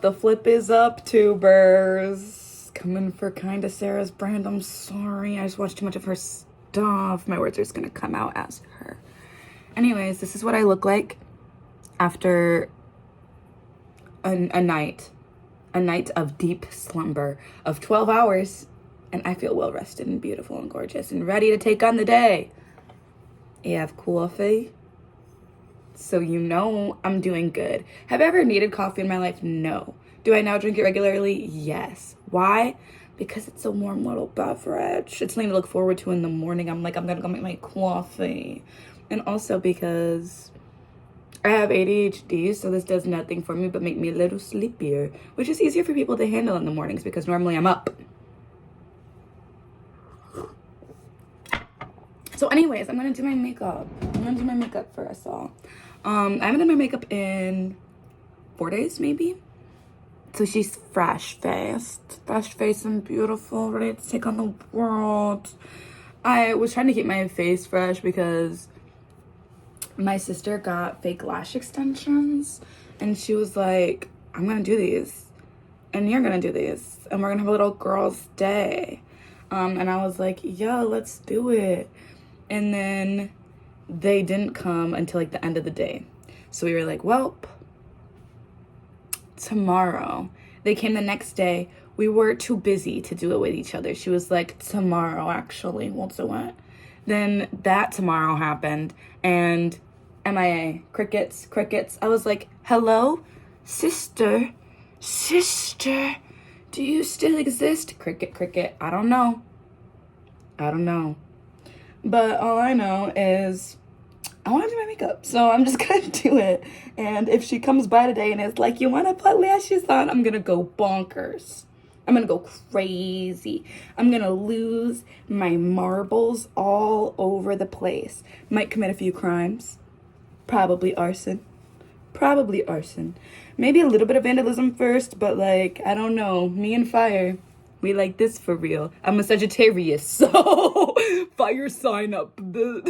The flip is up, tubers. Coming for Kinda Sarah's brand. I'm sorry. I just watched too much of her stuff. My words are just gonna come out as her. Anyways, this is what I look like after a night of deep slumber of 12 hours. And I feel well rested and beautiful and gorgeous and ready to take on the day. You have coffee? So you know I'm doing good. Have I ever needed coffee in my life? No. Do I now drink it regularly? Yes. Why? Because it's a warm little beverage. It's something to look forward to in the morning. I'm gonna go make my coffee. And also because I have ADHD, so this does nothing for me but make me a little sleepier, which is easier for people to handle in the mornings because normally I'm up. So anyways, I'm gonna do my makeup. I'm gonna do my makeup for us all. I haven't done my makeup in 4 days, maybe. So she's fresh-faced and beautiful, ready to take on the world. I was trying to keep my face fresh because my sister got fake lash extensions, and she was like, I'm gonna do these, and you're gonna do these, and we're gonna have a little girls' day. And I was like, yo, let's do it. And then they didn't come until like the end of the day. So we were like, well, tomorrow. They came the next day. We were too busy to do it with each other. She was like, tomorrow, actually, we'll do it. Then that tomorrow happened, and MIA, crickets. I was like, hello, sister, do you still exist? Cricket, I don't know. But all I know is I want to do my makeup, so I'm just gonna do it. And if she comes by today and is like, you want to put lashes on, I'm gonna go bonkers. I'm gonna go crazy. I'm gonna lose my marbles all over the place. Might commit a few crimes. Probably arson. Maybe a little bit of vandalism first, but like, I don't know. Me and fire, we like this for real. I'm a Sagittarius, so fire sign up. Me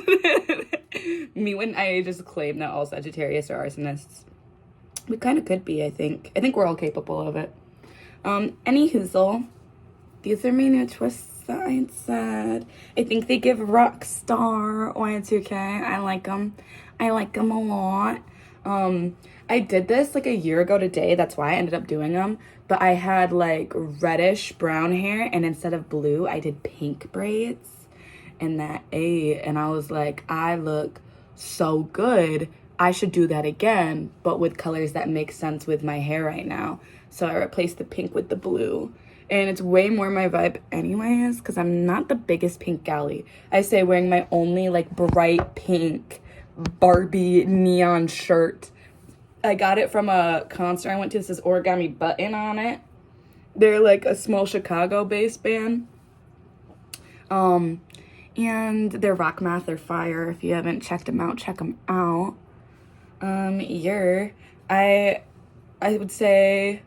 when I just claim that all Sagittarius are arsonists. We kind of could be, I think. I think we're all capable of it. Any hoozle. These are my new twists that I said. I think they give rock star Y2K. I like them a lot. I did this like a year ago today. That's why I ended up doing them. But I had like reddish brown hair, and instead of blue, I did pink braids. And and I was like, I look so good. I should do that again, but with colors that make sense with my hair right now. So I replaced the pink with the blue. And it's way more my vibe anyways, because I'm not the biggest pink galley. I say wearing my only like bright pink Barbie neon shirt. I got it from a concert I went to. This is Origami Button on it. They're like a small Chicago-based band. And their rock math are fire. If you haven't checked them out, check them out. I would say,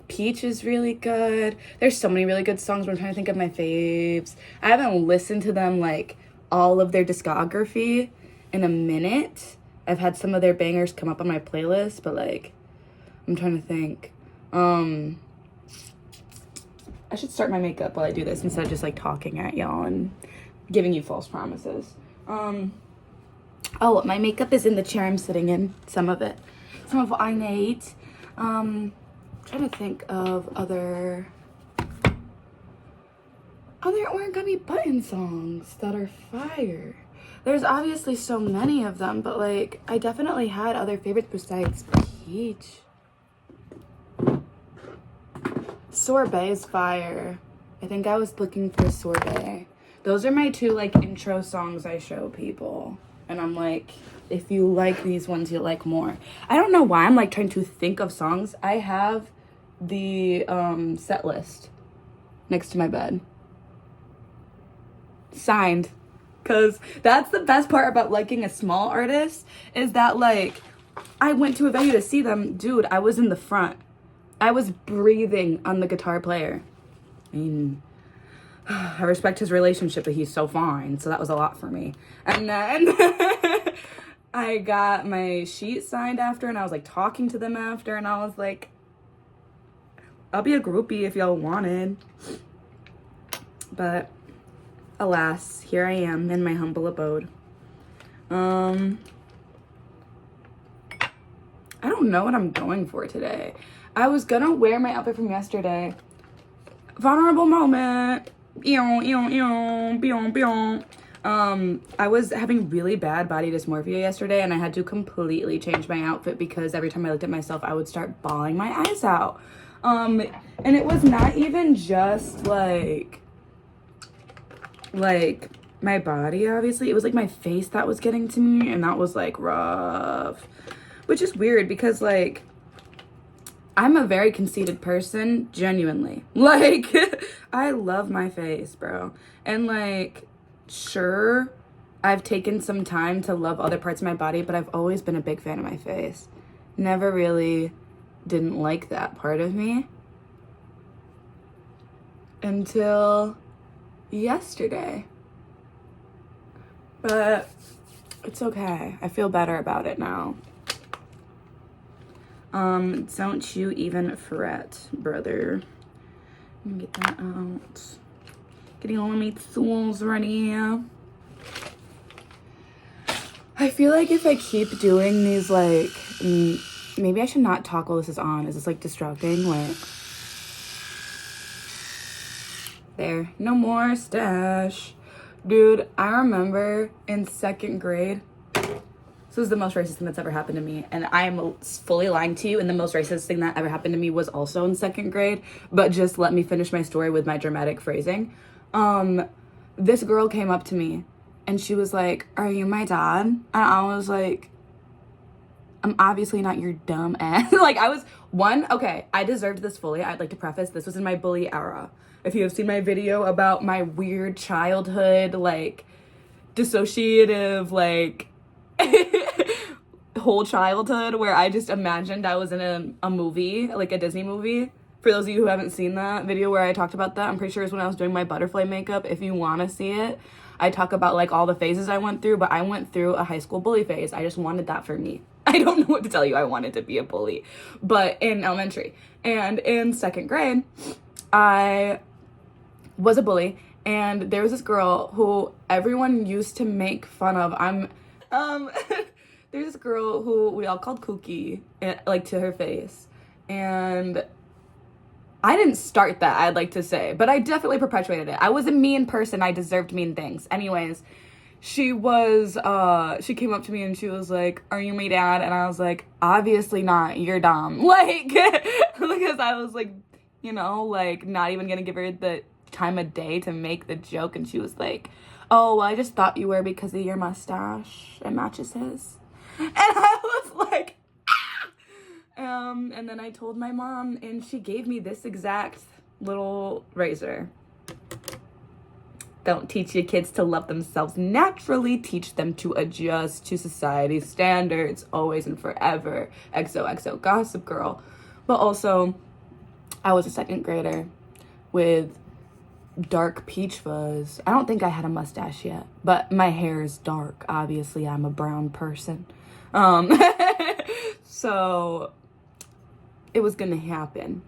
Peach is really good. There's so many really good songs, but I'm trying to think of my faves. I haven't listened to them, like, all of their discography in a minute. I've had some of their bangers come up on my playlist, but, like, I'm trying to think. I should start my makeup while I do this instead of just, like, talking at y'all and giving you false promises. Oh, my makeup is in the chair I'm sitting in. Some of what I need. Trying to think of other Origami Button songs that are fire. There's obviously so many of them, but like I definitely had other favorites besides Peach. Sorbet is fire. I think I was looking for Sorbet. Those are my two like intro songs I show people. And I'm like, if you like these ones, you'll like more. I don't know why I'm like trying to think of songs. I have the set list next to my bed. Signed. Because that's the best part about liking a small artist is that like I went to a venue to see them. Dude, I was in the front. I was breathing on the guitar player. I mean, I respect his relationship, but he's so fine. So that was a lot for me. And then I got my sheet signed after, and I was like talking to them after, and I was like, I'll be a groupie if y'all wanted. But alas, here I am in my humble abode. I don't know what I'm going for today. I was gonna wear my outfit from yesterday. Vulnerable moment. I was having really bad body dysmorphia yesterday, and I had to completely change my outfit because every time I looked at myself, I would start bawling my eyes out. And it was not even just like my body, obviously. It was like my face that was getting to me, and that was like rough. Which is weird because like I'm a very conceited person, genuinely. Like, I love my face, bro. And like, sure, I've taken some time to love other parts of my body, but I've always been a big fan of my face. Never really didn't like that part of me until yesterday. But it's okay. I feel better about it now. Don't you even fret, brother. Let me get that out. Getting all of my tools ready. I feel like if I keep doing these, like, maybe I should not talk while this is on. Is this, like, distracting? Wait. There. No more stash. Dude, I remember in 2nd grade, this was the most racist thing that's ever happened to me. And I am fully lying to you. And the most racist thing that ever happened to me was also in 2nd grade. But just let me finish my story with my dramatic phrasing. This girl came up to me and she was like, "Are you my dad?" And I was like, "I'm obviously not your dumb ass." Like, I was, okay, I deserved this fully. I'd like to preface, this was in my bully era. If you have seen my video about my weird childhood, like, dissociative, like, whole childhood where I just imagined I was in a movie, like a Disney movie. For those of you who haven't seen that video where I talked about that, I'm pretty sure it's when I was doing my butterfly makeup. If you want to see it, I talk about like all the phases I went through, but I went through a high school bully phase. I just wanted that for me. I don't know what to tell you. I wanted to be a bully, but in elementary and in 2nd grade, I was a bully, and there was this girl who everyone used to make fun of. There's this girl who we all called Kooky, like, to her face. And I didn't start that, I'd like to say, but I definitely perpetuated it. I was a mean person. I deserved mean things. Anyways, she came up to me and she was like, "Are you my dad?" And I was like, "Obviously not. You're dumb." Like, because I was like, you know, like, not even gonna give her the time of day to make the joke. And she was like, "Oh, well, I just thought you were because of your mustache. It matches his." And I was like, ah! And then I told my mom, and she gave me this exact little razor. Don't teach your kids to love themselves naturally. Teach them to adjust to society's standards, always and forever. XOXO Gossip Girl. But also, I was a 2nd grader with dark peach fuzz. I don't think I had a mustache yet, but my hair is dark. Obviously, I'm a brown person. So it was gonna happen.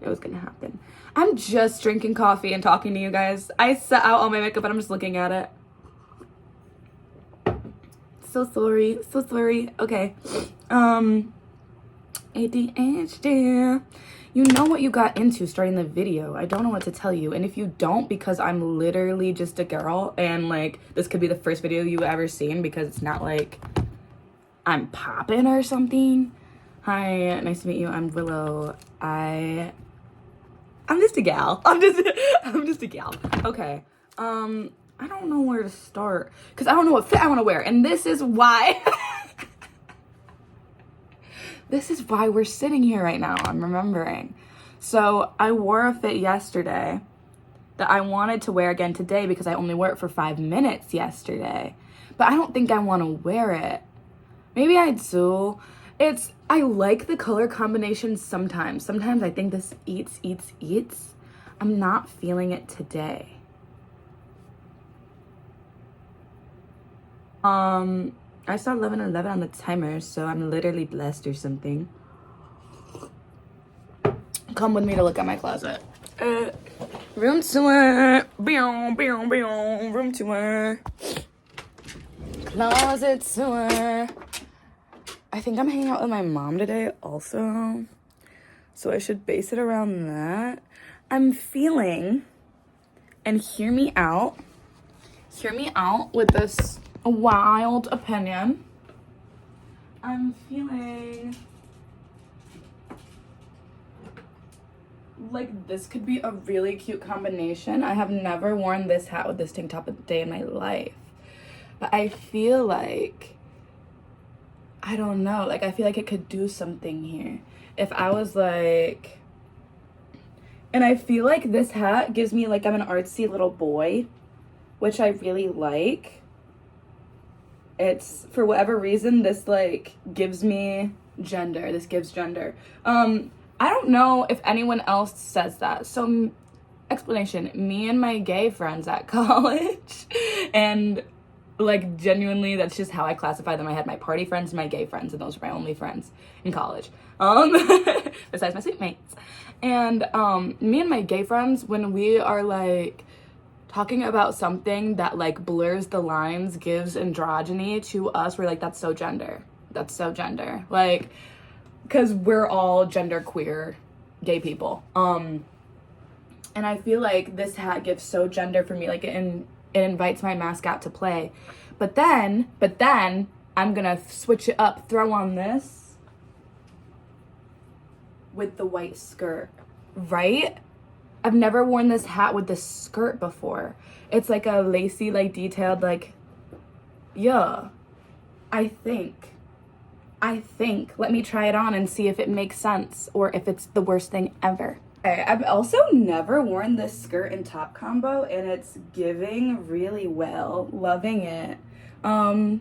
I'm just drinking coffee and talking to you guys. I set out all my makeup and I'm just looking at it. So sorry. Okay. ADHD. You know what you got into starting the video. I don't know what to tell you. And if you don't, because I'm literally just a girl, and like, this could be the first video you ever seen because it's not like I'm popping or something. Hi, nice to meet you. I'm Willow. I'm just a gal. I'm just a gal. Okay. I don't know where to start because I don't know what fit I want to wear. And this is why this is why we're sitting here right now. I'm remembering. So I wore a fit yesterday that I wanted to wear again today because I only wore it for 5 minutes yesterday. But I don't think I want to wear it. Maybe I do. I like the color combination sometimes. Sometimes I think this eats. I'm not feeling it today. I saw 11:11 on the timer, so I'm literally blessed or something. come with me to look at my closet. Room tour. Room tour. Closet tour. I think I'm hanging out with my mom today also. So I should base it around that. I'm feeling, and hear me out with this wild opinion. I'm feeling like this could be a really cute combination. I have never worn this hat with this tank top a day in my life. But I feel like, I don't know, like I feel like it could do something here. If I was like, and I feel like this hat gives me like I'm an artsy little boy, which I really like. It's, for whatever reason, this like gives me gender. This gives gender. I don't know if anyone else says that. So, explanation, me and my gay friends at college, and like genuinely that's just how I classify them. I had my party friends and my gay friends, and those were my only friends in college, besides my suite mates. And me and my gay friends, when we are like talking about something that like blurs the lines, gives androgyny to us, we're like, that's so gender, like, because we're all gender queer gay people. And I feel like this hat gives so gender for me, like it invites my mascot to play. But then I'm gonna switch it up, throw on this with the white skirt, right? I've never worn this hat with this skirt before. It's like a lacy, like detailed, like, yeah, I think, let me try it on and see if it makes sense or if it's the worst thing ever. Okay, I've also never worn this skirt and top combo, and it's giving really well. Loving it. I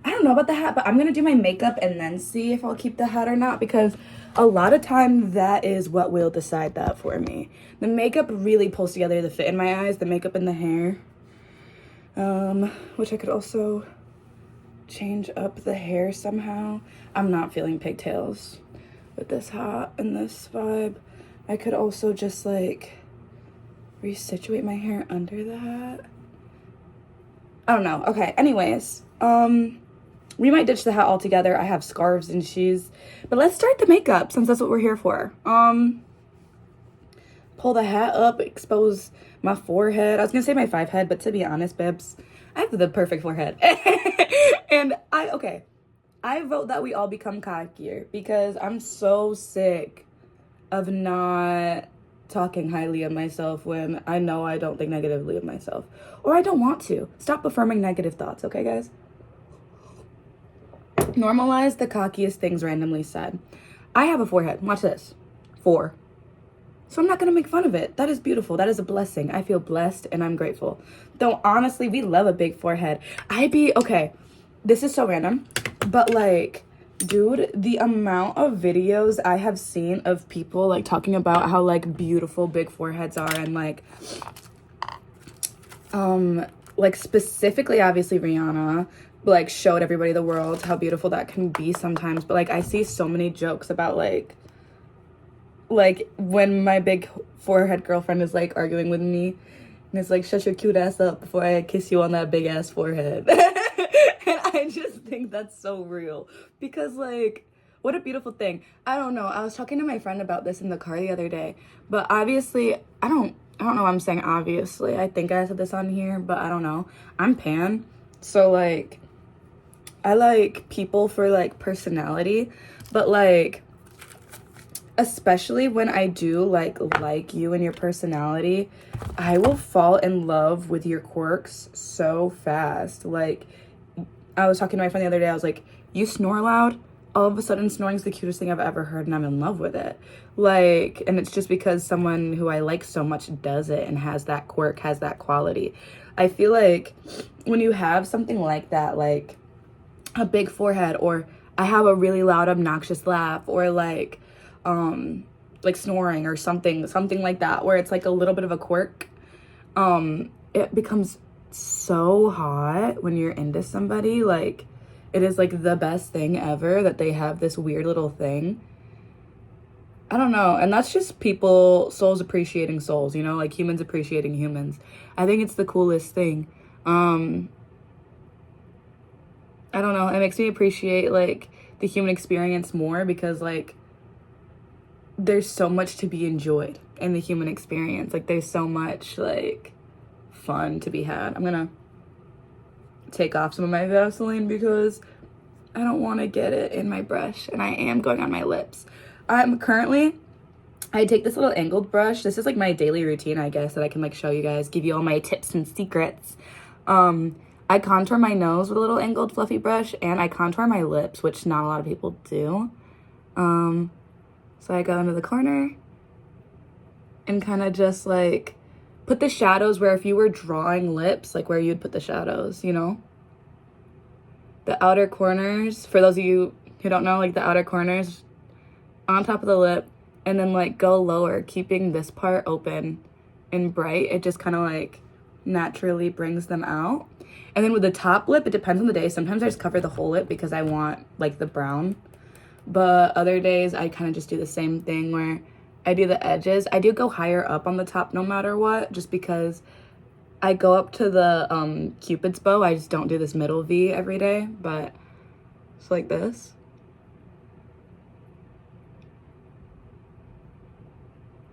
don't know about the hat, but I'm gonna do my makeup and then see if I'll keep the hat or not, because a lot of time that is what will decide that for me. The makeup really pulls together the fit in my eyes, the makeup and the hair. Which I could also change up the hair somehow. I'm not feeling pigtails with this hat and this vibe. I could also just like resituate my hair under the hat. I don't know. Okay, anyways, we might ditch the hat altogether. I have scarves and shoes, but let's start the makeup since that's what we're here for. Pull the hat up, expose my forehead. I was gonna say my 5 head, but to be honest, Bibs, I have the perfect forehead. And I vote that we all become cockier, because I'm so sick of not talking highly of myself when I know I don't think negatively of myself, or I don't want to. Stop affirming negative thoughts, okay, guys? Normalize the cockiest things randomly said. I have a forehead. Watch this. 4. So I'm not going to make fun of it. That is beautiful. That is a blessing. I feel blessed and I'm grateful. Though, honestly, we love a big forehead. Okay, this is so random, but like, dude, the amount of videos I have seen of people like talking about how like beautiful big foreheads are, and like specifically, obviously Rihanna like showed everybody the world how beautiful that can be sometimes, but like I see so many jokes about like when my big forehead girlfriend is like arguing with me and it's like, shut your cute ass up before I kiss you on that big ass forehead. And I just think that's so real, because like, what a beautiful thing. I don't know, I was talking to my friend about this in the car the other day, but obviously I don't know why I'm saying obviously. I think I said this on here, but I don't know. I'm pan, so like I like people for like personality, but like especially when I do like you and your personality, I will fall in love with your quirks so fast. Like, I was talking to my friend the other day, I was like, you snore loud? All of a sudden snoring's the cutest thing I've ever heard, and I'm in love with it. Like, and it's just because someone who I like so much does it and has that quirk, has that quality. I feel like when you have something like that, like a big forehead, or I have a really loud obnoxious laugh, or like snoring or something like that, where it's like a little bit of a quirk, it becomes so hot when you're into somebody. Like, it is like the best thing ever that they have this weird little thing. I don't know. And that's just people, souls appreciating souls, you know, like humans appreciating humans. I think it's the coolest thing. I don't know. It makes me appreciate like the human experience more because like there's so much to be enjoyed in the human experience. Like there's so much like fun to be had. I'm gonna take off some of my Vaseline because I don't want to get it in my brush, and I am going on my lips. I take this little angled brush. This is like my daily routine, I guess, that I can like show you guys, give you all my tips and secrets. I contour my nose with a little angled fluffy brush, and I contour my lips, which not a lot of people do. So I go into the corner and kind of just like put the shadows where if you were drawing lips, like where you'd put the shadows, you know? The outer corners, for those of you who don't know, like the outer corners on top of the lip, and then like go lower, keeping this part open and bright. It just kind of like naturally brings them out. And then with the top lip, it depends on the day. Sometimes I just cover the whole lip because I want like the brown. But other days I kind of just do the same thing where I do the edges. I do go higher up on the top no matter what, just because I go up to the Cupid's bow. I just don't do this middle V every day, but it's like this.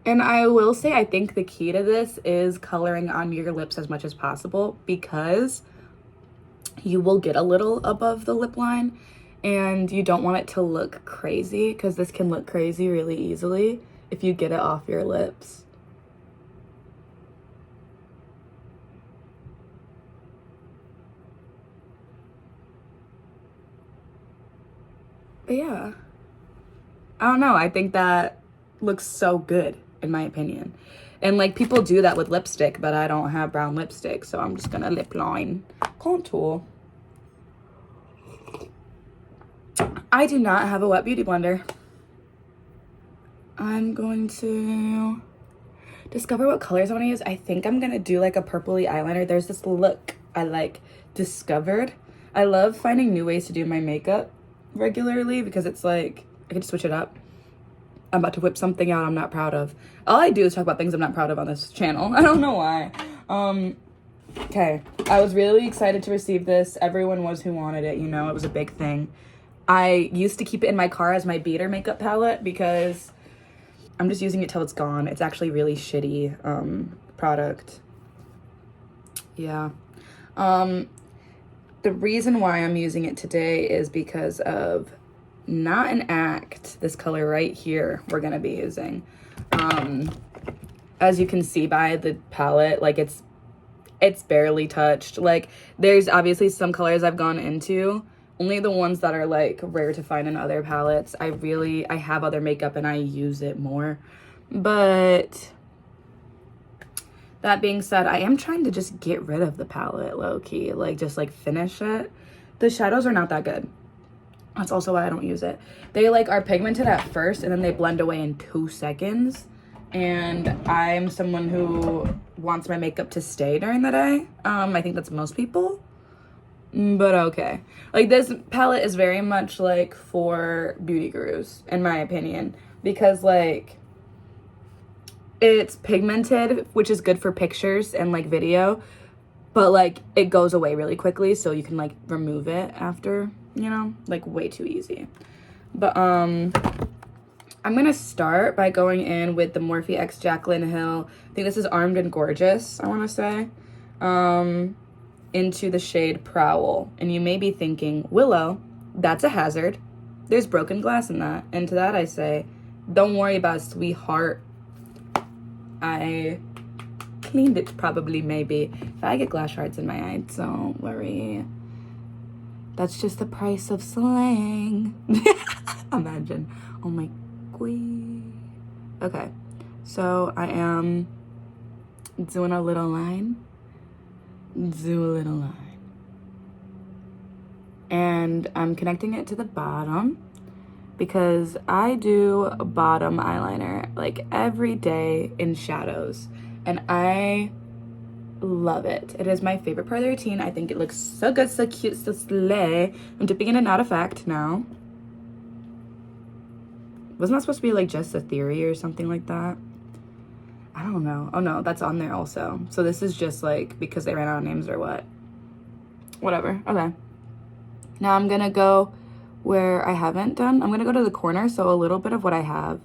And I will say, I think the key to this is coloring on your lips as much as possible because you will get a little above the lip line and you don't want it to look crazy because this can look crazy really easily if you get it off your lips. But yeah, I don't know. I think that looks so good in my opinion. And like people do that with lipstick, but I don't have brown lipstick, so I'm just gonna lip line contour. I do not have a wet beauty blender. I'm going to discover what colors I want to use. I think I'm gonna do like a purpley eyeliner. There's this look I like discovered. I love finding new ways to do my makeup regularly because it's like I can switch it up. I'm about to whip something out I'm not proud of. All I do is talk about things I'm not proud of on this channel. I don't know why. Okay. I was really excited to receive this. Everyone was who wanted it, you know, it was a big thing. I used to keep it in my car as my beater makeup palette because I'm just using it till it's gone. It's actually really shitty product. Yeah. The reason why I'm using it today is because of Not an Act, this color right here we're gonna be using. As you can see by the palette, like it's barely touched. Like there's obviously some colors I've gone into, only the ones that are like rare to find in other palettes. I have other makeup and I use it more. But that being said, I am trying to just get rid of the palette low-key, like just like finish it. The shadows are not that good. That's also why I don't use it. They like are pigmented at first and then they blend away in 2 seconds. And I'm someone who wants my makeup to stay during the day. I think that's most people. But okay. Like this palette is very much like for beauty gurus, in my opinion. Because like it's pigmented, which is good for pictures and like video. But like it goes away really quickly, so you can like remove it after, you know, like way too easy. But I'm gonna start by going in with the Morphe X Jaclyn Hill. I think this is Armed and Gorgeous, I wanna say. Into the shade Prowl. And you may be thinking, Willow, that's a hazard. There's broken glass in that. And to that I say, don't worry about it, sweetheart. I cleaned it probably, maybe. If I get glass shards in my eye, don't worry. That's just the price of slang. Imagine. Oh my queen. Okay. So I am doing a little line. Do a little line. And I'm connecting it to the bottom because I do bottom eyeliner like every day in shadows. And I love it. It is my favorite part of the routine. I think it looks so good, so cute, so slay. I'm dipping in a Not a Fact now. Wasn't that supposed to be like just a theory or something like that? I don't know. Oh no, that's on there also. So this is just like because they ran out of names or what? Whatever. Okay. Now I'm gonna go where I haven't done. I'm gonna go to the corner, so a little bit of what I have,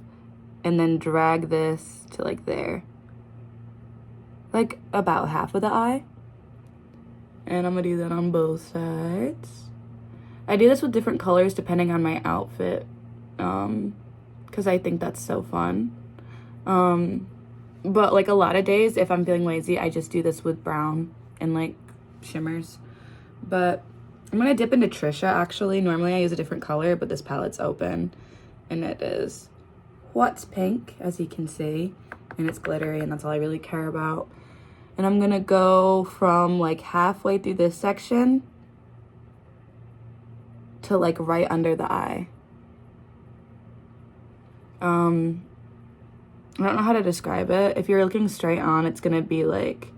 and then drag this to like there. Like about half of the eye. And I'm gonna do that on both sides. I do this with different colors depending on my outfit. Because I think that's so fun. But like a lot of days, if I'm feeling lazy, I just do this with brown and like shimmers. But I'm gonna dip into Trisha actually. Normally I use a different color, but this palette's open and it is what's pink, as you can see, and it's glittery, and that's all I really care about. And I'm gonna go from like halfway through this section to like right under the eye. I don't know how to describe it. If you're looking straight on, it's gonna be like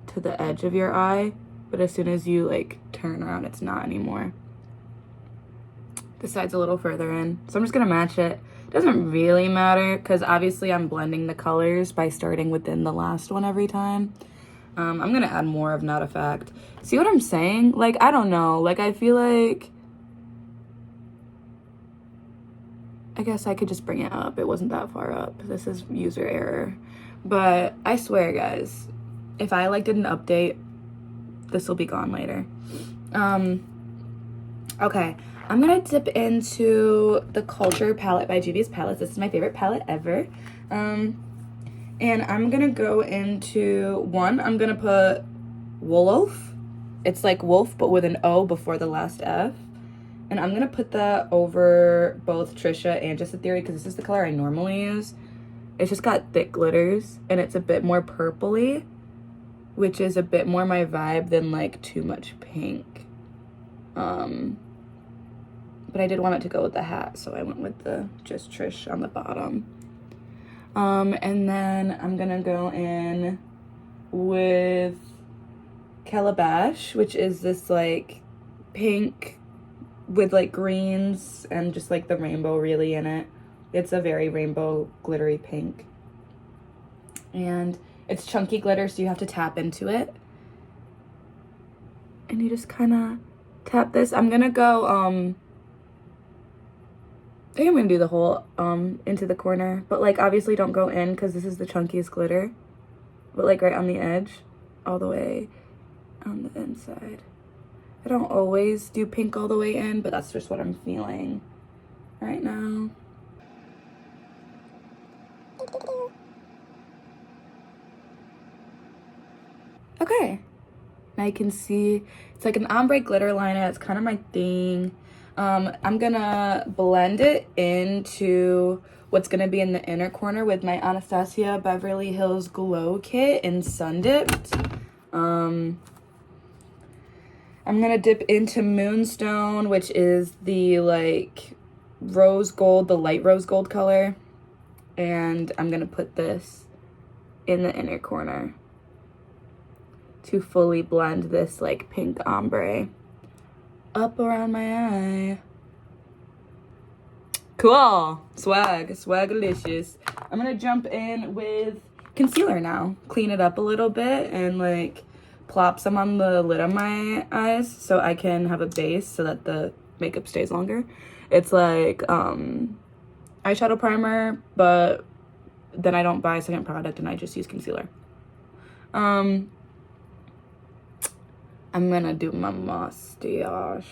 to the edge of your eye, but as soon as you like turn around, it's not anymore. This side's a little further in, so I'm just gonna match it. Doesn't really matter because obviously I'm blending the colors by starting within the last one every time. I'm gonna add more of Not a Fact. See what I'm saying? Like, I don't know. Like, I feel like I guess I could just bring it up. It wasn't that far up. This is user error. But I swear, guys, if I like did an update, this will be gone later. Okay. I'm gonna dip into the Culture palette by Juvia's Palettes. This is my favorite palette ever. And I'm gonna go into one. I'm gonna put Wolof. It's like wolf, but with an O before the last F. And I'm gonna put that over both Trisha and Just a Theory because this is the color I normally use. It's just got thick glitters and it's a bit more purpley, which is a bit more my vibe than like too much pink. But I did want it to go with the hat, so I went with the Just Trish on the bottom. And then I'm gonna go in with Calabash, which is this like pink with like greens and just like the rainbow really in it. It's a very rainbow glittery pink. And it's chunky glitter, so you have to tap into it. And you just kind of tap this. I'm gonna go, I think I'm gonna do the whole into the corner, but like obviously don't go in because this is the chunkiest glitter, but like right on the edge, all the way on the inside. I don't always do pink all the way in, but that's just what I'm feeling right now. Okay, now you can see it's like an ombre glitter liner. It's kind of my thing. I'm gonna blend it into what's gonna be in the inner corner with my Anastasia Beverly Hills Glow Kit in Sun Dipped. I'm gonna dip into Moonstone, which is the like rose gold, the light rose gold color. And I'm gonna put this in the inner corner to fully blend this like pink ombre up around my eye. Cool. Swagalicious. I'm gonna jump in with concealer now. Clean it up a little bit and like plop some on the lid of my eyes so I can have a base so that the makeup stays longer. It's like eyeshadow primer, but then I don't buy a second product and I just use concealer. I'm gonna do my mustache.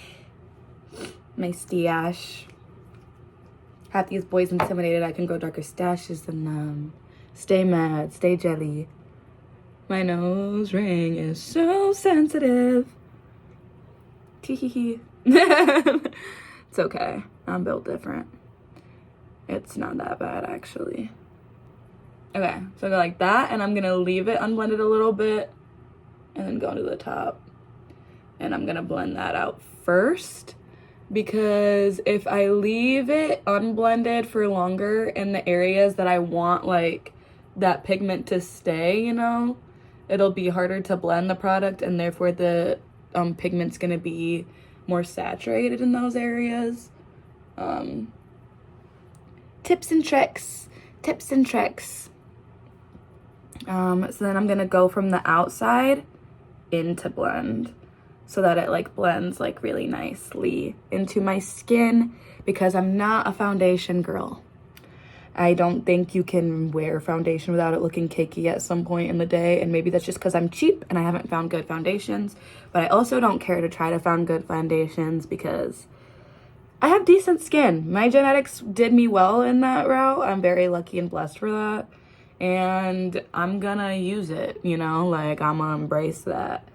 Half these boys intimidated I can grow darker stashes than them. Stay mad, stay jelly. My nose ring is so sensitive. Tee-hee-hee. It's okay. I'm built different. It's not that bad, actually. Okay, so I go like that, and I'm gonna leave it unblended a little bit, and then go to the top. And I'm gonna blend that out first, because if I leave it unblended for longer in the areas that I want like that pigment to stay, you know, it'll be harder to blend the product, and therefore the pigment's gonna be more saturated in those areas. tips and tricks. So then I'm gonna go from the outside into blend so that it like blends like really nicely into my skin, because I'm not a foundation girl. I don't think you can wear foundation without it looking cakey at some point in the day, and maybe that's just because I'm cheap and I haven't found good foundations, but I also don't care to try to find good foundations because I have decent skin. My genetics did me well in that route. I'm very lucky and blessed for that, and I'm gonna use it, you know, like I'm gonna embrace that.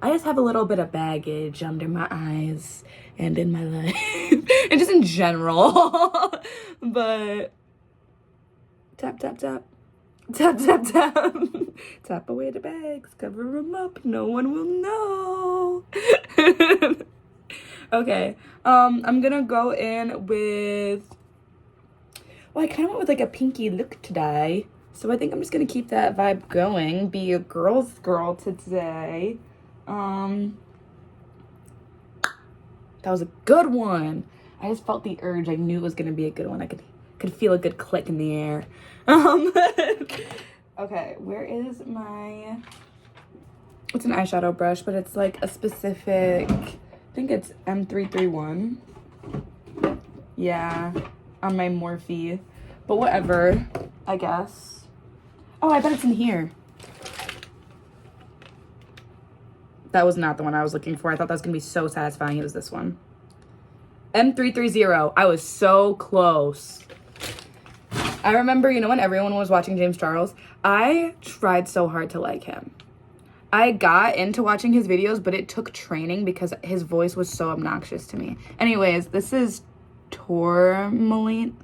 I just have a little bit of baggage under my eyes and in my life and just in general. But tap, tap, tap. Tap, tap, tap. Tap away the bags. Cover them up. No one will know. Okay. I'm gonna go in with... Well, I kind of went with like a pinky look today. So I think I'm just gonna keep that vibe going. Be a girl's girl today. That was a good one. I just felt the urge. I knew it was gonna be a good one. I could feel a good click in the air. Okay, where is my... It's an eyeshadow brush, but it's like a specific... I think it's M331. Yeah, on my Morphe. But whatever, I guess. Oh, I bet it's in here. That was not the one I was looking for. I thought that was gonna be so satisfying. It was this one. M330. I was so close. I remember, you know, when everyone was watching James Charles, I tried so hard to like him. I got into watching his videos, but it took training because his voice was so obnoxious to me. Anyways, this is Tourmaline.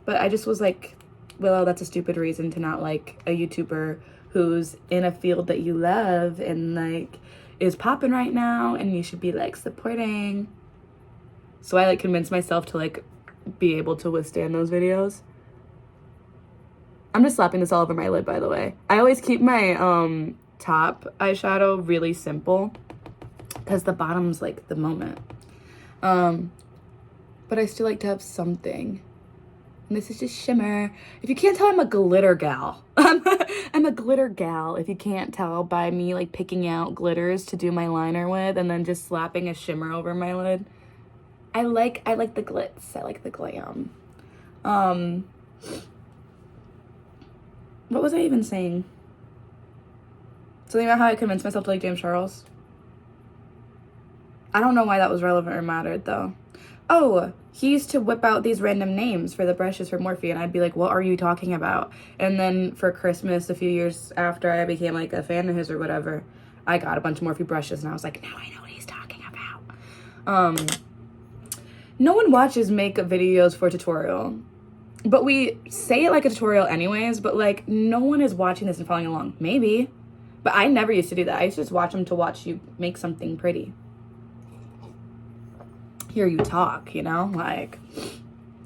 But I just was like, Willow, that's a stupid reason to not like a YouTuber who's in a field that you love and like is popping right now, and you should be like supporting. So I like convinced myself to like be able to withstand those videos. I'm just slapping this all over my lid, by the way. I always keep my top eyeshadow really simple because the bottom's like the moment. But I still like to have something. And this is just shimmer. If you can't tell, I'm a glitter gal. I'm a glitter gal, if you can't tell by me like picking out glitters to do my liner with and then just slapping a shimmer over my lid. I like the glitz. I like the glam. What was I even saying? Something about how I convinced myself to like James Charles. I don't know why that was relevant or mattered though. Oh, he used to whip out these random names for the brushes for Morphe, and I'd be like, what are you talking about? And then for Christmas, a few years after I became like a fan of his or whatever, I got a bunch of Morphe brushes, and I was like, now I know what he's talking about. No one watches makeup videos for tutorial, but we say it like a tutorial anyways, but like no one is watching this and following along. Maybe, but I never used to do that. I used to just watch them to watch you make something pretty. Hear you talk, you know, like,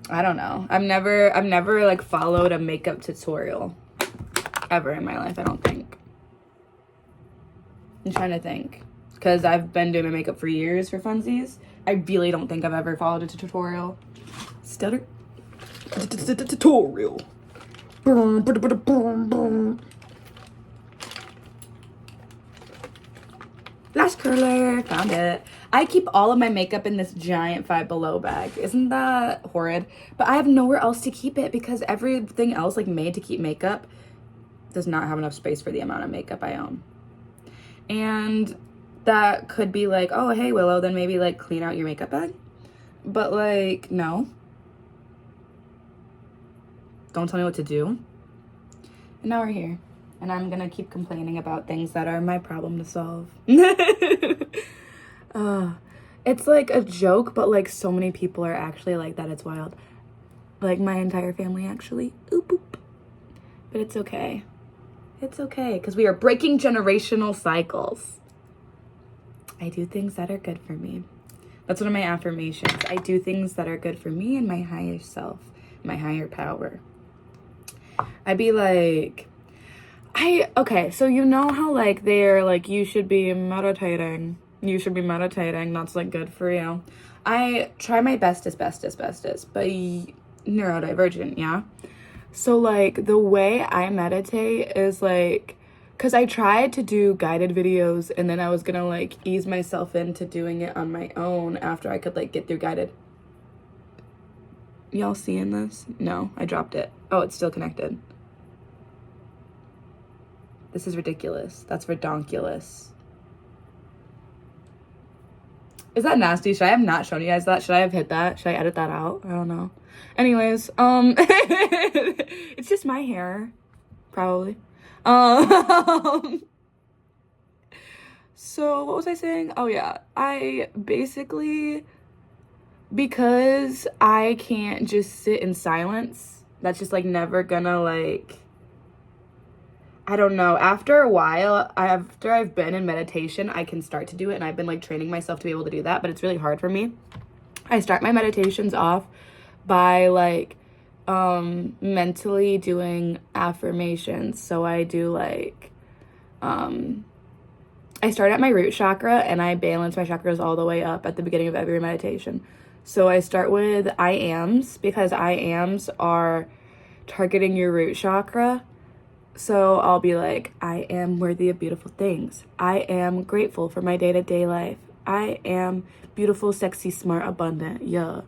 I don't know. I've never like followed a makeup tutorial ever in my life, I don't think. I'm trying to think, because I've been doing my makeup for years for funsies. I really don't think I've ever followed a tutorial. Stutter. Tutorial. Lash curler, found it. I keep all of my makeup in this giant Five Below bag. Isn't that horrid? But I have nowhere else to keep it because everything else like made to keep makeup does not have enough space for the amount of makeup I own. And that could be like, oh, hey, Willow, then maybe like clean out your makeup bag. But like, no. Don't tell me what to do. And now we're here. And I'm gonna keep complaining about things that are my problem to solve. It's like a joke, but like so many people are actually like that. It's wild. Like my entire family actually. Oop, oop. But it's okay. It's okay, because we are breaking generational cycles. I do things that are good for me. That's one of my affirmations. I do things that are good for me and my higher self, my higher power. I'd be like, okay, so you know how like they're like, you should be meditating. That's like good for you. I try my bestest, but neurodivergent, yeah? So, like, the way I meditate is, like, because I tried to do guided videos, and then I was gonna, like, ease myself into doing it on my own after I could, like, get through guided. Y'all seeing this? No, I dropped it. Oh, it's still connected. This is ridiculous. That's redonkulous. Is that nasty? Should I have not shown you guys that? Should I have hit that? Should I edit that out? I don't know. Anyways, it's just my hair, probably. So what was I saying? Oh yeah, I basically, because I can't just sit in silence, that's just like never gonna like, I don't know, after a while, after I've been in meditation, I can start to do it, and I've been like training myself to be able to do that, but it's really hard for me. I start my meditations off by like mentally doing affirmations. So I do like I start at my root chakra, and I balance my chakras all the way up at the beginning of every meditation. So I start with I ams, because I ams are targeting your root chakra. So I'll be like, I am worthy of beautiful things. I am grateful for my day-to-day life. I am beautiful, sexy, smart, abundant. Yeah.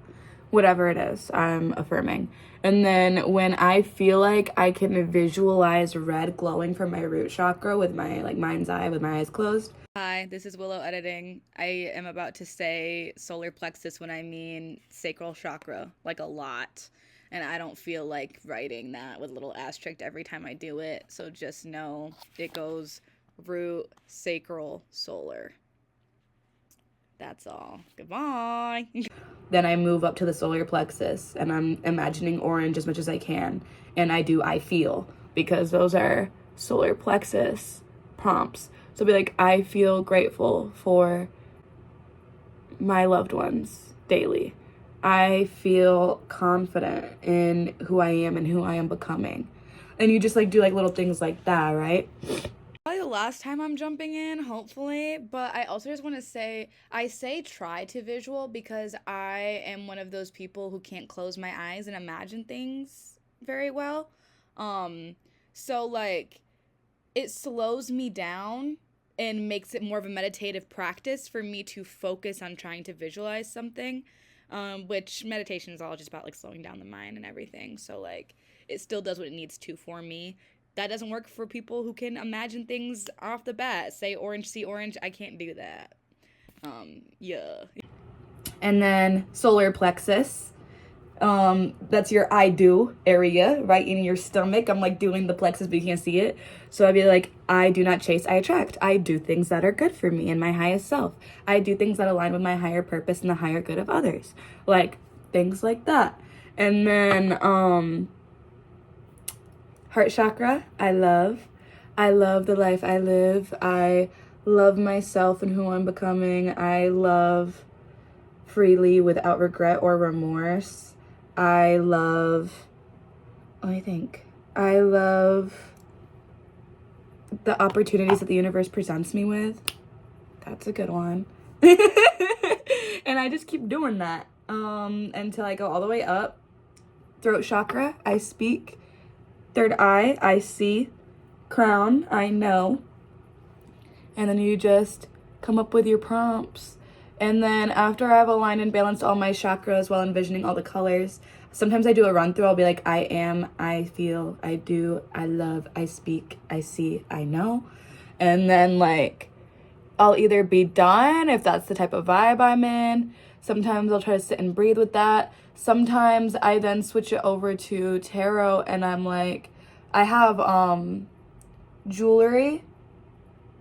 Whatever it is, I'm affirming. And then when I feel like I can visualize red glowing from my root chakra with my like mind's eye, with my eyes closed. Hi, this is Willow editing. I am about to say solar plexus when I mean sacral chakra, like a lot. And I don't feel like writing that with a little asterisk every time I do it. So just know it goes root, sacral, solar. That's all. Goodbye. Then I move up to the solar plexus, and I'm imagining orange as much as I can. And I do I feel, because those are solar plexus prompts. So I'll be like, I feel grateful for my loved ones daily. I feel confident in who I am and who I am becoming. And you just like do like little things like that, right? Probably the last time I'm jumping in, hopefully, but I also just want to say, I say try to visual because I am one of those people who can't close my eyes and imagine things very well. So like it slows me down and makes it more of a meditative practice for me to focus on trying to visualize something, which meditation is all just about like slowing down the mind and everything. So like it still does what it needs to for me. That doesn't work for people who can imagine things off the bat. Say orange, see orange. I can't do that. Yeah. And then solar plexus. That's your I do area, right in your stomach. I'm like doing the plexus, but you can't see it. So I'd be like, I do not chase, I attract. I do things that are good for me and my highest self. I do things that align with my higher purpose and the higher good of others. Like things like that. And then, heart chakra, I love the life I live. I love myself and who I'm becoming. I love freely without regret or remorse. I love the opportunities that the universe presents me with. That's a good one. And I just keep doing that until I go all the way up. Throat chakra, I speak. Third eye, I see. Crown, I know. And then you just come up with your prompts. And then after I've aligned and balanced all my chakras while envisioning all the colors, sometimes I do a run through. I'll be like, I am, I feel, I do, I love, I speak, I see, I know. And then like, I'll either be done if that's the type of vibe I'm in. Sometimes I'll try to sit and breathe with that. Sometimes I then switch it over to tarot, and I'm like, I have jewelry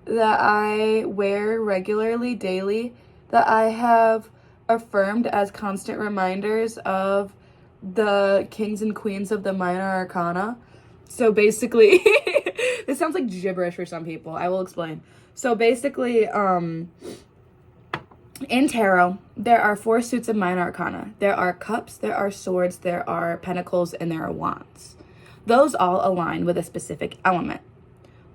that I wear regularly, daily, that I have affirmed as constant reminders of the kings and queens of the minor arcana. So basically, this sounds like gibberish for some people. I will explain. So basically, in tarot, there are 4 suits of minor arcana. There are cups, there are swords, there are pentacles, and there are wands. Those all align with a specific element.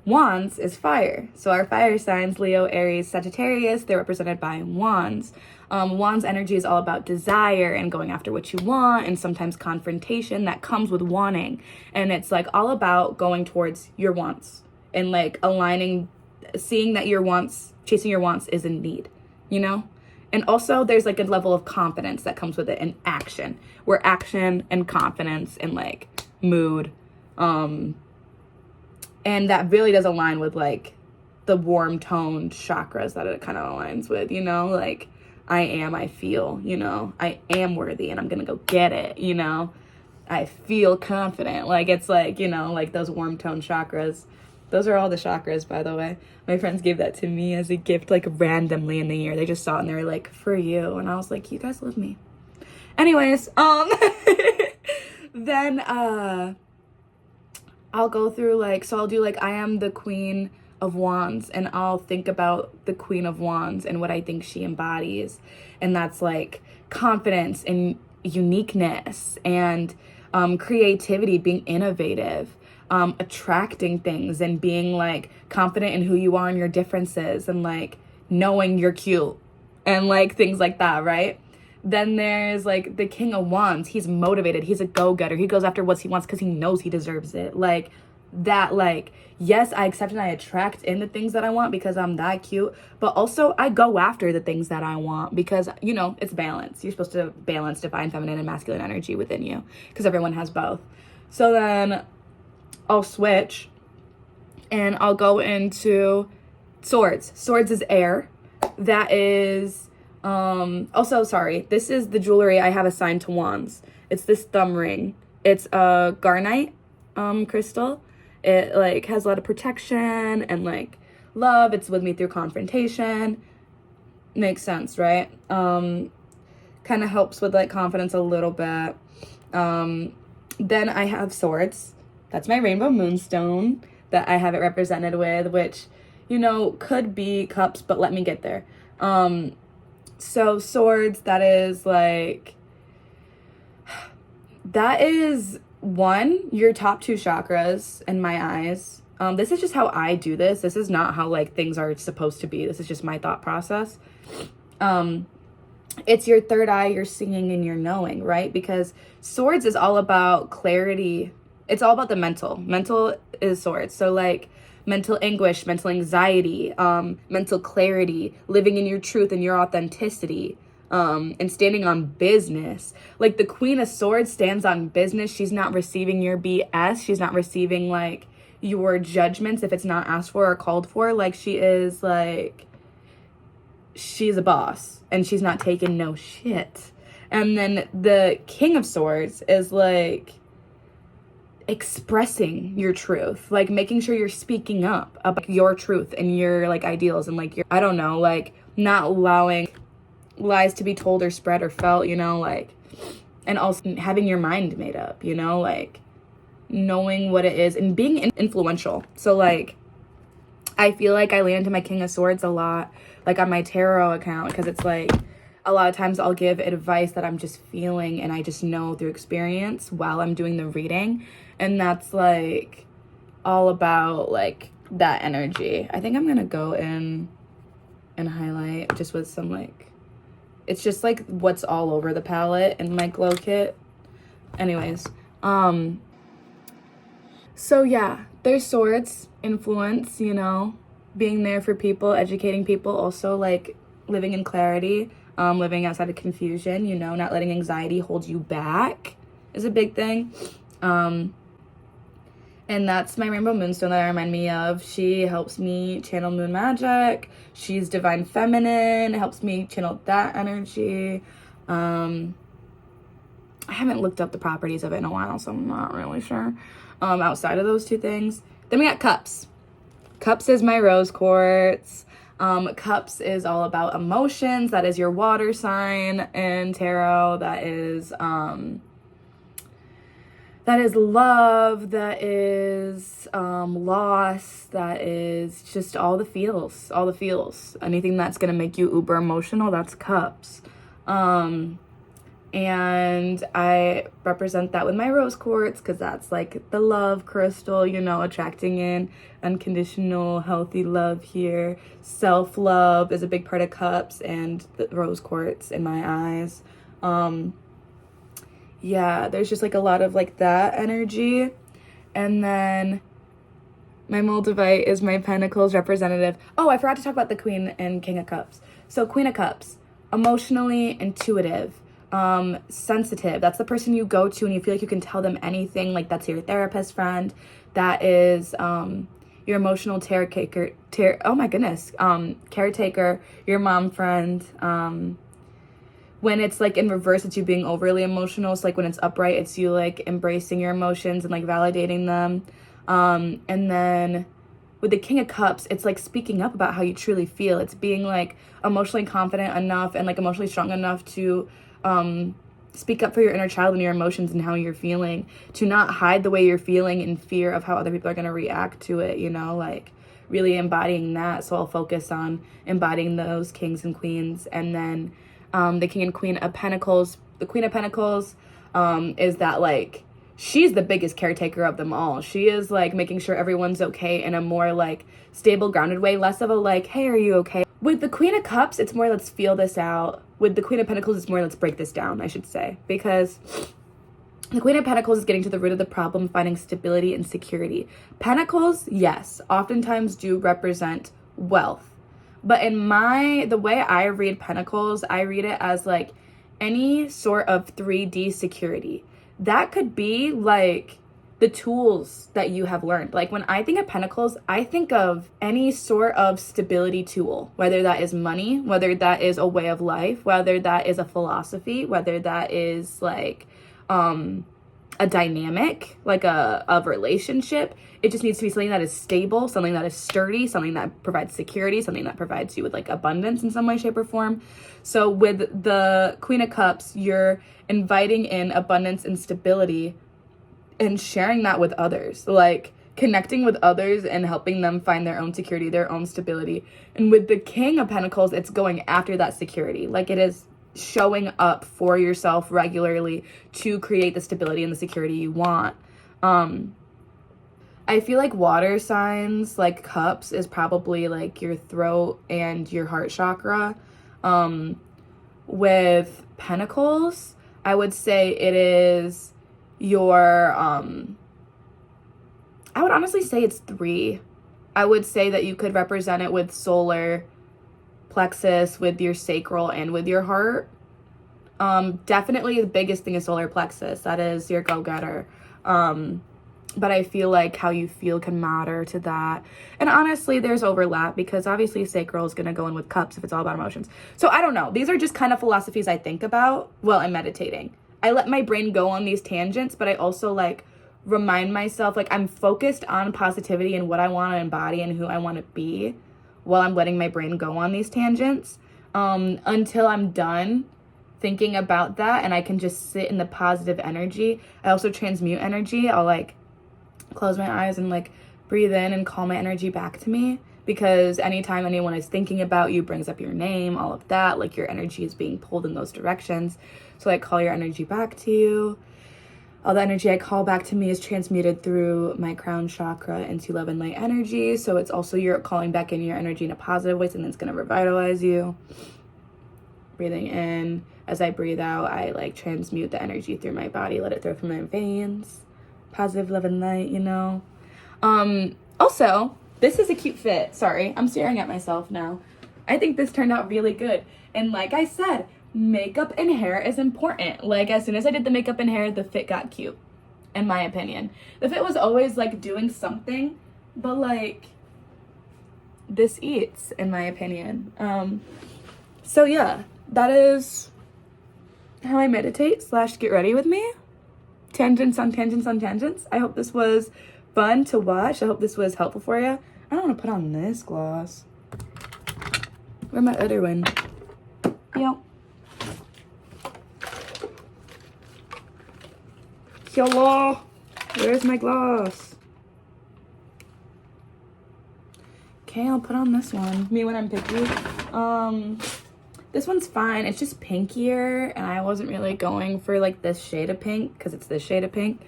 Wands is fire. So our fire signs, Leo, Aries, Sagittarius, they're represented by wands. Wands energy is all about desire and going after what you want, and sometimes confrontation that comes with wanting. And it's like all about going towards your wants and like aligning, seeing that your wants, chasing your wants is in need, you know? And also there's like a level of confidence that comes with it, and action, where action and confidence and like mood, and that really does align with like the warm toned chakras that it kind of aligns with, you know, like I feel, you know, I am worthy and I'm gonna go get it, you know, I feel confident. Like it's like, you know, like those warm toned chakras. Those are all the chakras, by the way. My friends gave that to me as a gift, like randomly in the year. They just saw it and they were like, for you. And I was like, you guys love me. Anyways, then I'll go through like, so I'll do like, I am the Queen of Wands, and I'll think about the Queen of Wands and what I think she embodies. And that's like confidence and uniqueness and creativity, being innovative, attracting things and being like confident in who you are and your differences, and like knowing you're cute and like things like that, right? Then there's like the King of Wands. He's motivated. He's a go-getter. He goes after what he wants because he knows he deserves it. Like that, like, yes, I accept and I attract in the things that I want because I'm that cute, but also I go after the things that I want because, you know, it's balance. You're supposed to balance divine feminine and masculine energy within you because everyone has both. So then I'll switch and I'll go into swords. Swords is air. That is, also, sorry, this is the jewelry I have assigned to wands. It's this thumb ring. It's a garnite crystal. It like has a lot of protection and like love. It's with me through confrontation. Makes sense, right? Kind of helps with like confidence a little bit. Then I have swords. That's my rainbow moonstone that I have it represented with, which, you know, could be cups, but let me get there. So swords, that is like, that is one, your top two chakras in my eyes. This is just how I do this. This is not how like things are supposed to be. This is just my thought process. It's your third eye, your seeing and your knowing, right? Because swords is all about clarity. It's all about the mental. Mental is swords. So like mental anguish, mental anxiety, mental clarity, living in your truth and your authenticity, and standing on business. Like the Queen of Swords stands on business. She's not receiving your BS. She's not receiving like your judgments if it's not asked for or called for. Like she is like, she's a boss and she's not taking no shit. And then the King of Swords is like expressing your truth, like making sure you're speaking up about your truth and your like ideals and like your, I don't know, like not allowing lies to be told or spread or felt, you know, like, and also having your mind made up, you know, like knowing what it is and being influential. So like I feel like I lean into my King of Swords a lot, like on my tarot account, because it's like a lot of times I'll give advice that I'm just feeling and I just know through experience while I'm doing the reading. And that's like all about like that energy. I think I'm gonna go in and highlight just with some like, it's just like what's all over the palette in my glow kit. Anyways, so yeah, there's swords, influence, you know, being there for people, educating people, also like living in clarity, living outside of confusion, you know, not letting anxiety hold you back is a big thing. And that's my rainbow moonstone that I remind me of. She helps me channel moon magic. She's divine feminine. It helps me channel that energy. I haven't looked up the properties of it in a while, so I'm not really sure. Outside of those two things. Then we got cups. Cups is my rose quartz. Cups is all about emotions. That is your water sign in tarot. That is love, that is loss, that is just all the feels. Anything that's gonna make you uber emotional, that's cups. And I represent that with my rose quartz because that's like the love crystal, you know, attracting in unconditional, healthy love here. Self-love is a big part of cups and the rose quartz in my eyes. Yeah, there's just like a lot of like that energy. And then my Moldavite is my Pentacles representative. Oh, I forgot to talk about the Queen and King of Cups. So Queen of Cups, emotionally intuitive, sensitive. That's the person you go to and you feel like you can tell them anything. Like that's your therapist friend. That is your emotional caretaker. Caretaker. Your mom friend. When it's like in reverse, it's you being overly emotional. So like when it's upright, it's you like embracing your emotions and like validating them. And then with the King of Cups, it's like speaking up about how you truly feel. It's being like emotionally confident enough and like emotionally strong enough to speak up for your inner child and your emotions and how you're feeling, to not hide the way you're feeling in fear of how other people are going to react to it, you know, like really embodying that. So I'll focus on embodying those kings and queens. And then the King and Queen of Pentacles, the Queen of Pentacles is that like, she's the biggest caretaker of them all. She is like making sure everyone's okay in a more like stable, grounded way, less of a like, hey, are you okay? With the Queen of Cups, it's more let's feel this out. With the Queen of Pentacles, it's more let's break this down, I should say. Because the Queen of Pentacles is getting to the root of the problem, finding stability and security. Pentacles, yes, oftentimes do represent wealth. But in the way I read Pentacles, I read it as like any sort of 3D security. That could be like the tools that you have learned. Like when I think of Pentacles, I think of any sort of stability tool, whether that is money, whether that is a way of life, whether that is a philosophy, whether that is like a dynamic, like a relationship. It just needs to be something that is stable, something that is sturdy, something that provides security, something that provides you with like abundance in some way, shape, or form. So with the Queen of Cups, you're inviting in abundance and stability and sharing that with others, like connecting with others and helping them find their own security, their own stability. And with the King of Pentacles, it's going after that security. Like it is showing up for yourself regularly to create the stability and the security you want. I feel like water signs, like cups, is probably like your throat and your heart chakra. With pentacles, I would say it is your, I would honestly say it's 3. I would say that you could represent it with solar plexus, with your sacral, and with your heart. Definitely the biggest thing is solar plexus. That is your go-getter. But I feel like how you feel can matter to that. And honestly, there's overlap because obviously sacral is going to go in with cups if it's all about emotions. So I don't know. These are just kind of philosophies I think about while I'm meditating. I let my brain go on these tangents, but I also like remind myself, like I'm focused on positivity and what I want to embody and who I want to be while I'm letting my brain go on these tangents until I'm done thinking about that and I can just sit in the positive energy. I also transmute energy. I'll like close my eyes and like breathe in and call my energy back to me, because anytime anyone is thinking about you, brings up your name, all of that, like your energy is being pulled in those directions. So I call your energy back to you. All the energy I call back to me is transmuted through my crown chakra into love and light energy. So it's also you're calling back in your energy in a positive way, and it's going to revitalize you. Breathing in. As I breathe out, I like transmute the energy through my body, let it through from my veins. Positive love and light, you know. Also, this is a cute fit. Sorry, I'm staring at myself now. I think this turned out really good. And like I said, makeup and hair is important. Like as soon as I did the makeup and hair, the fit got cute, in my opinion. The fit was always like doing something, but like this eats, in my opinion. So yeah, that is how I meditate / get ready with me. Tangents on tangents on tangents. I hope this was fun to watch. I hope this was helpful for you. I don't want to put on this gloss. Where's my other one? Yo. Hello. Where's my gloss? Okay, I'll put on this one. Me when I'm picky. This one's fine. It's just pinkier, and I wasn't really going for like this shade of pink because it's this shade of pink.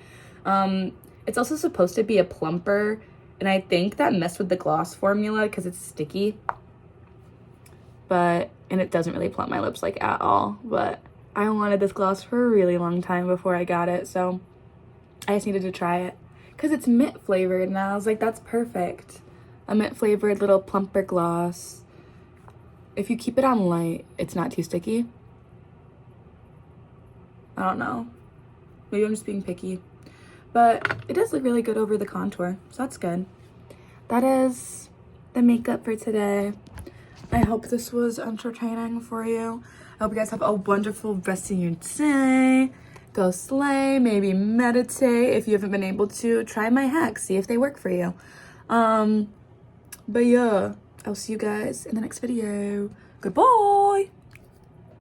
It's also supposed to be a plumper, and I think that messed with the gloss formula because it's sticky. And it doesn't really plump my lips like at all, but I wanted this gloss for a really long time before I got it, so I just needed to try it because it's mint flavored, and I was like, that's perfect. A mint flavored little plumper gloss. If you keep it on light, it's not too sticky. I don't know. Maybe I'm just being picky. But it does look really good over the contour, so that's good. That is the makeup for today. I hope this was entertaining for you. I hope you guys have a wonderful rest of your day. Go slay, maybe meditate. If you haven't been able to, try my hacks, see if they work for you. But yeah, I'll see you guys in the next video. Goodbye!